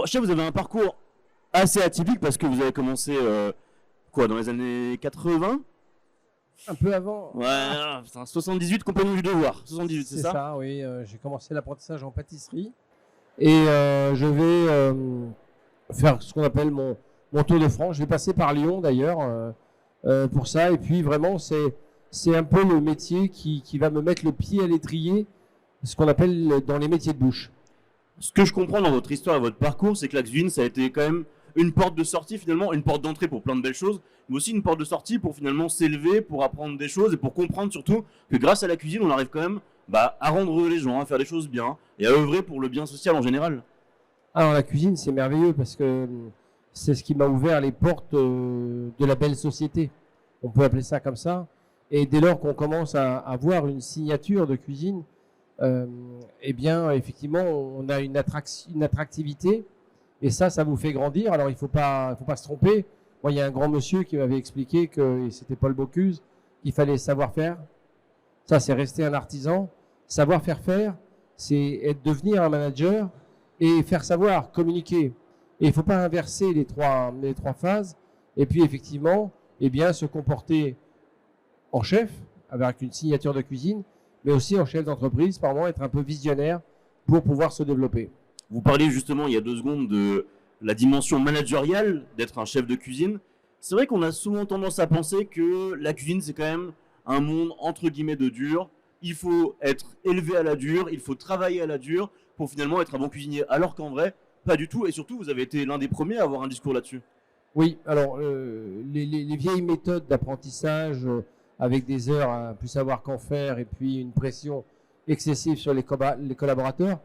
Bon, je sais que vous avez un parcours assez atypique parce que vous avez commencé dans les années 80. Un peu avant. Ouais, putain, 78, compagnon du devoir. 78, c'est ça? C'est ça, oui. J'ai commencé l'apprentissage en pâtisserie. Et je vais faire ce qu'on appelle mon tour de France. Je vais passer par Lyon d'ailleurs pour ça. Et puis vraiment, c'est un peu le métier qui va me mettre le pied à l'étrier, ce qu'on appelle dans les métiers de bouche. Ce que je comprends dans votre histoire et votre parcours, c'est que la cuisine, ça a été quand même une porte de sortie finalement, une porte d'entrée pour plein de belles choses, mais aussi une porte de sortie pour finalement s'élever, pour apprendre des choses et pour comprendre surtout que grâce à la cuisine, on arrive quand même à rendre les gens, à faire des choses bien et à œuvrer pour le bien social en général. Alors la cuisine, c'est merveilleux parce que c'est ce qui m'a ouvert les portes de la belle société. On peut appeler ça comme ça. Et dès lors qu'on commence à avoir une signature de cuisine, eh bien, effectivement, on a une attractivité. Et ça vous fait grandir. Alors, il faut pas se tromper. Moi, il y a un grand monsieur qui m'avait expliqué que, et c'était Paul Bocuse, qu'il fallait savoir faire. Ça, c'est rester un artisan. Savoir faire, c'est devenir un manager et faire savoir, communiquer. Et il faut pas inverser les trois phases. Et puis, effectivement, eh bien, se comporter en chef, avec une signature de cuisine, mais aussi en chef d'entreprise, par moment, être un peu visionnaire pour pouvoir se développer. Vous parliez justement il y a 2 secondes de la dimension managériale d'être un chef de cuisine. C'est vrai qu'on a souvent tendance à penser que la cuisine, c'est quand même un monde entre guillemets de dur. Il faut être élevé à la dure, il faut travailler à la dure pour finalement être un bon cuisinier. Alors qu'en vrai, pas du tout. Et surtout, vous avez été l'un des premiers à avoir un discours là-dessus. Oui, alors les vieilles méthodes d'apprentissage avec des heures à plus savoir qu'en faire et puis une pression excessive sur les collaborateurs,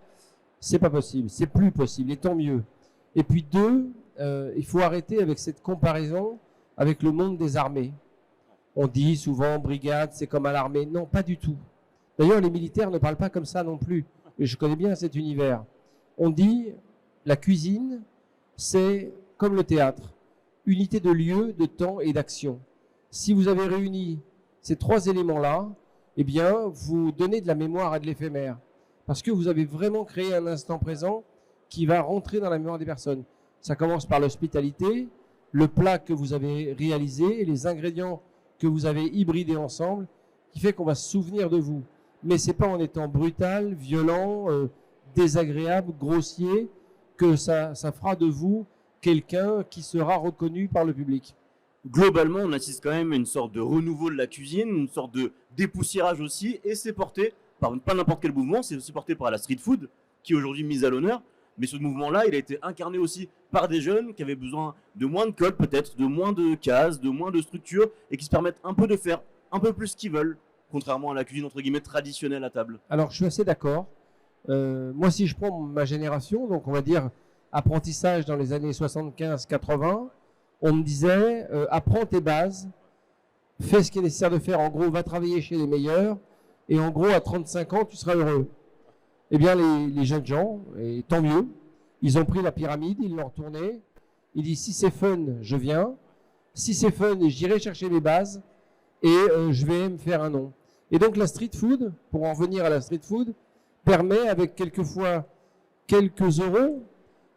c'est pas possible, c'est plus possible, et tant mieux. Et puis 2, il faut arrêter avec cette comparaison avec le monde des armées. On dit souvent brigade, c'est comme à l'armée. Non, pas du tout. D'ailleurs, les militaires ne parlent pas comme ça non plus. Et je connais bien cet univers. On dit la cuisine, c'est comme le théâtre, unité de lieu, de temps et d'action. Si vous avez réuni ces 3 éléments-là, eh bien, vous donnez de la mémoire et de l'éphémère. Parce que vous avez vraiment créé un instant présent qui va rentrer dans la mémoire des personnes. Ça commence par l'hospitalité, le plat que vous avez réalisé, les ingrédients que vous avez hybridés ensemble, qui fait qu'on va se souvenir de vous. Mais c'est pas en étant brutal, violent, désagréable, grossier, que ça fera de vous quelqu'un qui sera reconnu par le public. Globalement, on assiste quand même à une sorte de renouveau de la cuisine, une sorte de dépoussiérage aussi, et c'est porté par pas n'importe quel mouvement, c'est aussi porté par la street food, qui est aujourd'hui mise à l'honneur. Mais ce mouvement-là, il a été incarné aussi par des jeunes qui avaient besoin de moins de codes peut-être, de moins de cases, de moins de structures, et qui se permettent un peu de faire un peu plus ce qu'ils veulent, contrairement à la cuisine entre guillemets traditionnelle à table. Alors, je suis assez d'accord. Moi, si je prends ma génération, donc on va dire apprentissage dans les années 75-80, on me disait apprends tes bases, fais ce qui est nécessaire de faire. En gros, va travailler chez les meilleurs, et en gros, à 35 ans, tu seras heureux. Eh bien, les jeunes gens, et tant mieux, ils ont pris la pyramide, ils l'ont retournée. Ils disent si c'est fun, je viens. Si c'est fun, j'irai chercher mes bases et je vais me faire un nom. Et donc la street food, pour en revenir à la street food, permet avec quelquefois quelques euros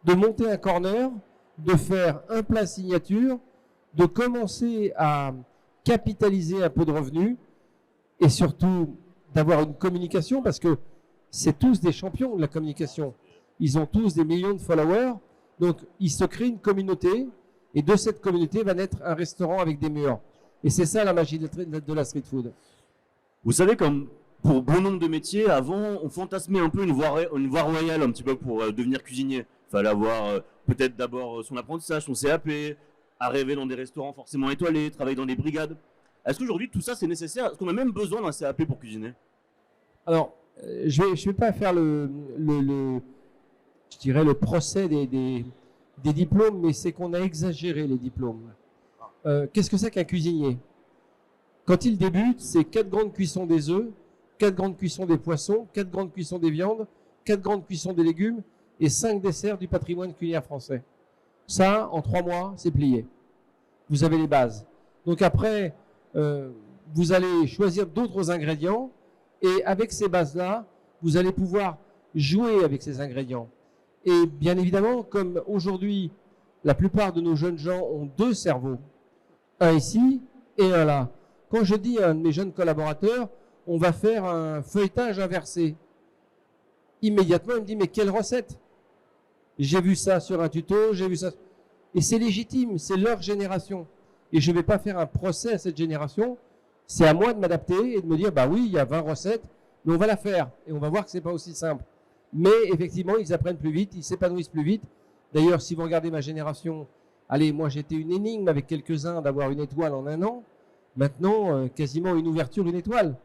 de monter un corner, de faire un plat signature, de commencer à capitaliser un peu de revenus et surtout d'avoir une communication parce que c'est tous des champions de la communication. Ils ont tous des millions de followers, donc il se crée une communauté et de cette communauté va naître un restaurant avec des murs. Et c'est ça la magie de la street food. Vous savez, comme pour bon nombre de métiers, avant, on fantasmait un peu une voie royale un petit peu pour devenir cuisinier. Il fallait avoir peut-être d'abord son apprentissage, son CAP, arriver dans des restaurants forcément étoilés, travailler dans des brigades. Est-ce qu'aujourd'hui tout ça c'est nécessaire? Est-ce qu'on a même besoin d'un CAP pour cuisiner? Alors, je vais pas faire je dirais le procès des diplômes, mais c'est qu'on a exagéré les diplômes. Qu'est-ce que c'est qu'un cuisinier? Quand il débute, c'est 4 grandes cuissons des œufs, 4 grandes cuissons des poissons, 4 grandes cuissons des viandes, 4 grandes cuissons des légumes et 5 desserts du patrimoine culinaire français. Ça, en 3 mois, c'est plié. Vous avez les bases. Donc après, vous allez choisir d'autres ingrédients et avec ces bases-là, vous allez pouvoir jouer avec ces ingrédients. Et bien évidemment, comme aujourd'hui, la plupart de nos jeunes gens ont deux cerveaux, un ici et un là. Quand je dis à un de mes jeunes collaborateurs, on va faire un feuilletage inversé, immédiatement, il me dit, mais quelle recette? J'ai vu ça sur un tuto, j'ai vu ça. Et c'est légitime, c'est leur génération. Et je ne vais pas faire un procès à cette génération. C'est à moi de m'adapter et de me dire, bah oui, il y a 20 recettes, mais on va la faire. Et on va voir que ce n'est pas aussi simple. Mais effectivement, ils apprennent plus vite, ils s'épanouissent plus vite. D'ailleurs, si vous regardez ma génération, allez, moi j'étais une énigme avec quelques-uns d'avoir une étoile en un an. Maintenant, quasiment une ouverture, une étoile.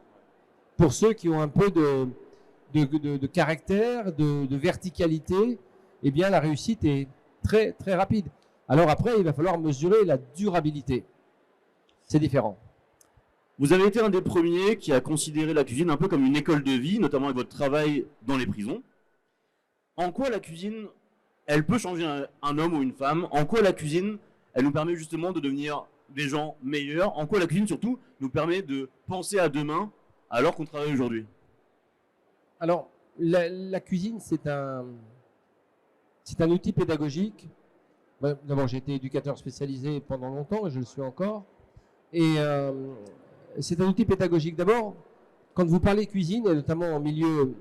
Pour ceux qui ont un peu de caractère, de verticalité, eh bien la réussite est très très rapide. Alors après, il va falloir mesurer la durabilité. C'est différent. Vous avez été un des premiers qui a considéré la cuisine un peu comme une école de vie, notamment avec votre travail dans les prisons. En quoi la cuisine, elle peut changer un homme ou une femme? En quoi la cuisine, elle nous permet justement de devenir des gens meilleurs? En quoi la cuisine, surtout, nous permet de penser à demain alors qu'on travaille aujourd'hui? Alors, la cuisine, c'est un outil pédagogique. D'abord, j'ai été éducateur spécialisé pendant longtemps et je le suis encore. Et c'est un outil pédagogique. D'abord, quand vous parlez cuisine, et notamment en milieu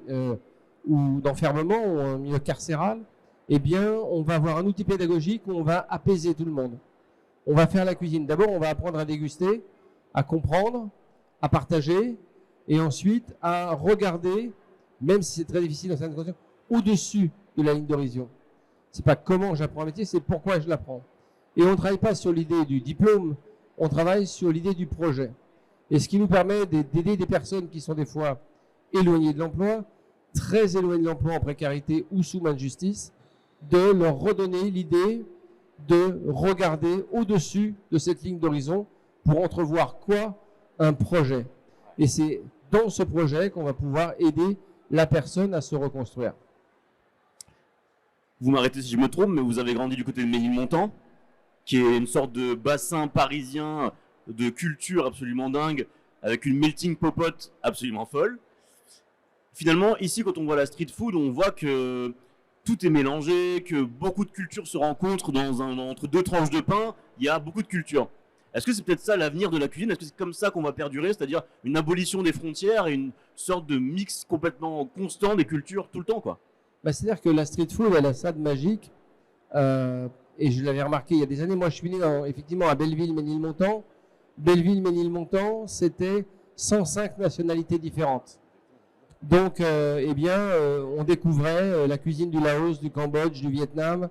ou d'enfermement ou en milieu carcéral, eh bien, on va avoir un outil pédagogique où on va apaiser tout le monde. On va faire la cuisine. D'abord, on va apprendre à déguster, à comprendre, à partager, et ensuite à regarder, même si c'est très difficile dans certaines conditions, au-dessus de la ligne d'horizon. C'est pas comment j'apprends un métier, c'est pourquoi je l'apprends. Et on ne travaille pas sur l'idée du diplôme, on travaille sur l'idée du projet. Et ce qui nous permet d'aider des personnes qui sont des fois éloignées de l'emploi, très éloignées de l'emploi en précarité ou sous main de justice, de leur redonner l'idée de regarder au-dessus de cette ligne d'horizon pour entrevoir quoi? Un projet. Et c'est dans ce projet qu'on va pouvoir aider la personne à se reconstruire. Vous m'arrêtez si je me trompe, mais vous avez grandi du côté de Ménilmontant, qui est une sorte de bassin parisien de culture absolument dingue, avec une melting popote absolument folle. Finalement, ici, quand on voit la street food, on voit que tout est mélangé, que beaucoup de cultures se rencontrent entre deux tranches de pain. Il y a beaucoup de cultures. Est-ce que c'est peut-être ça l'avenir de la cuisine? Est-ce que c'est comme ça qu'on va perdurer, c'est-à-dire une abolition des frontières et une sorte de mix complètement constant des cultures tout le temps, quoi? C'est-à-dire que la street food, elle a ça de magique. Et je l'avais remarqué il y a des années. Moi, je suis né effectivement à Belleville-Ménilmontant. Belleville-Ménilmontant, c'était 105 nationalités différentes. Donc, on découvrait la cuisine du Laos, du Cambodge, du Vietnam,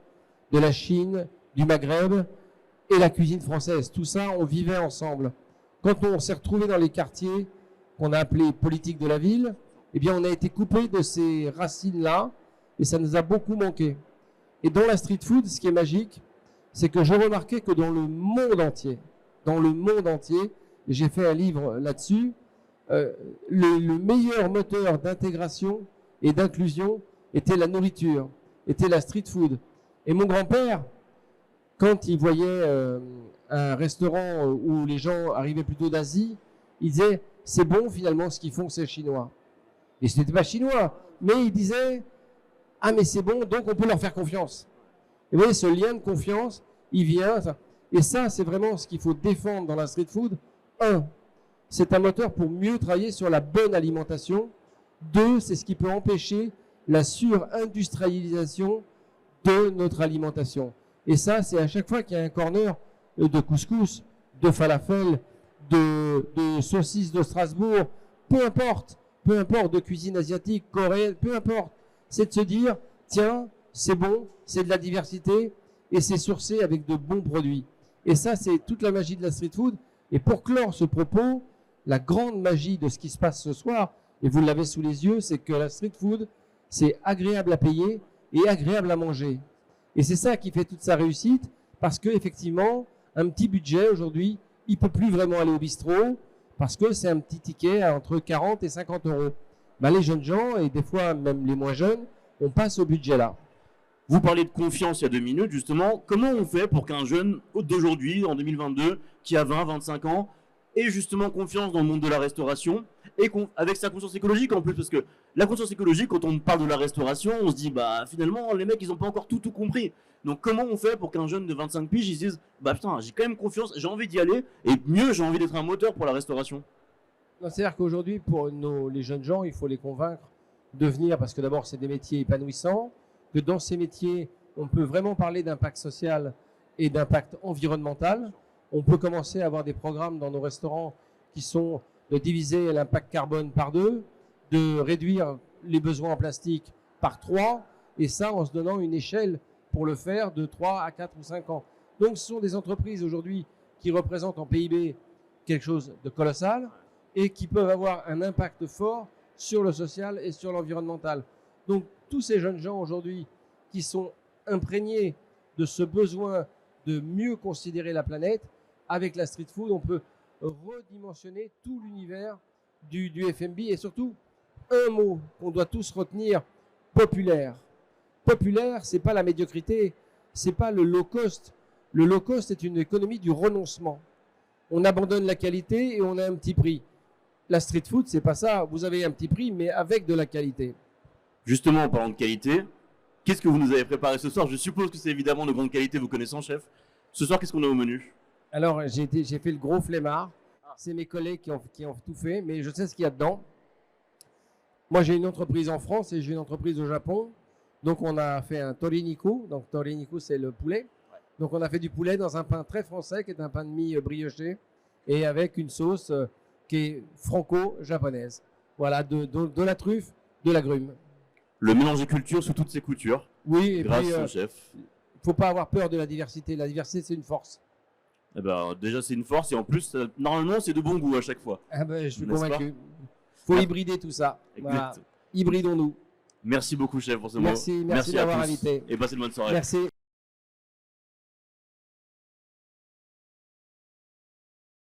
de la Chine, du Maghreb et la cuisine française. Tout ça, on vivait ensemble. Quand on s'est retrouvé dans les quartiers qu'on a appelés politiques de la ville, eh bien, on a été coupé de ces racines-là et ça nous a beaucoup manqué. Et dans la street food, ce qui est magique, c'est que je remarquais que dans le monde entier, et j'ai fait un livre là-dessus, le meilleur moteur d'intégration et d'inclusion était la nourriture, était la street food. Et mon grand-père, quand il voyait un restaurant où les gens arrivaient plutôt d'Asie, il disait « c'est bon finalement ce qu'ils font, c'est chinois ». Et ce n'était pas chinois, mais il disait « ah mais c'est bon, donc on peut leur faire confiance ». Et vous voyez, ce lien de confiance, il vient. Et ça, c'est vraiment ce qu'il faut défendre dans la street food. 1, c'est un moteur pour mieux travailler sur la bonne alimentation. 2, c'est ce qui peut empêcher la sur-industrialisation de notre alimentation. Et ça, c'est à chaque fois qu'il y a un corner de couscous, de falafel, de saucisses de Strasbourg, peu importe, de cuisine asiatique, coréenne, peu importe, c'est de se dire, tiens, c'est bon, c'est de la diversité et c'est sourcé avec de bons produits. Et ça, c'est toute la magie de la street food. Et pour clore ce propos, la grande magie de ce qui se passe ce soir, et vous l'avez sous les yeux, c'est que la street food, c'est agréable à payer et agréable à manger. Et c'est ça qui fait toute sa réussite, parce que effectivement, un petit budget aujourd'hui, il peut plus vraiment aller au bistrot, parce que c'est un petit ticket entre 40 et 50 euros. Les jeunes gens, et des fois même les moins jeunes, on passe au budget là. Vous parlez de confiance il y a 2 minutes, justement. Comment on fait pour qu'un jeune d'aujourd'hui, en 2022, qui a 20, 25 ans, ait justement confiance dans le monde de la restauration et avec sa conscience écologique en plus, parce que la conscience écologique, quand on parle de la restauration, on se dit bah finalement les mecs ils ont pas encore tout compris. Donc comment on fait pour qu'un jeune de 25 piges il se dise bah putain j'ai quand même confiance, j'ai envie d'y aller et mieux j'ai envie d'être un moteur pour la restauration. C'est-à-dire qu'aujourd'hui pour les jeunes gens il faut les convaincre de venir parce que d'abord c'est des métiers épanouissants, que dans ces métiers on peut vraiment parler d'impact social et d'impact environnemental. On peut commencer à avoir des programmes dans nos restaurants qui sont de diviser l'impact carbone par 2, de réduire les besoins en plastique par 3, et ça en se donnant une échelle pour le faire de 3 à 4 ou 5 ans. Donc ce sont des entreprises aujourd'hui qui représentent en PIB quelque chose de colossal et qui peuvent avoir un impact fort sur le social et sur l'environnemental. Donc tous ces jeunes gens aujourd'hui qui sont imprégnés de ce besoin de mieux considérer la planète, avec la street food, on peut redimensionner tout l'univers du F&B et surtout un mot qu'on doit tous retenir, populaire. Populaire, c'est pas la médiocrité, c'est pas le low cost. Le low cost est une économie du renoncement. On abandonne la qualité et on a un petit prix. La street food, c'est pas ça. Vous avez un petit prix, mais avec de la qualité. Justement, en parlant de qualité, qu'est-ce que vous nous avez préparé ce soir? Je suppose que c'est évidemment de grande qualité, vous connaissant, chef. Ce soir, qu'est-ce qu'on a au menu? Alors, j'ai fait le gros flemmard. C'est mes collègues qui ont tout fait, mais je sais ce qu'il y a dedans. Moi, j'ai une entreprise en France et j'ai une entreprise au Japon. Donc, on a fait un toriniku. Donc, toriniku, c'est le poulet. Donc, on a fait du poulet dans un pain très français, qui est un pain de mie brioché, et avec une sauce qui est franco-japonaise. Voilà, de la truffe, de l'agrumes. Le mélange des cultures sous toutes ses coutures. Oui, et grâce puis, au chef. Faut pas avoir peur de la diversité. La diversité, c'est une force. Eh ben, déjà, c'est une force et en plus, normalement, c'est de bon goût à chaque fois. Ah ben, je suis N'est-ce convaincu. Faut hybrider tout ça. Voilà. Exact. Hybridons-nous. Merci beaucoup, chef, pour ce Merci mot. d'avoir à tous. invité. Et passez une bonne soirée. Merci.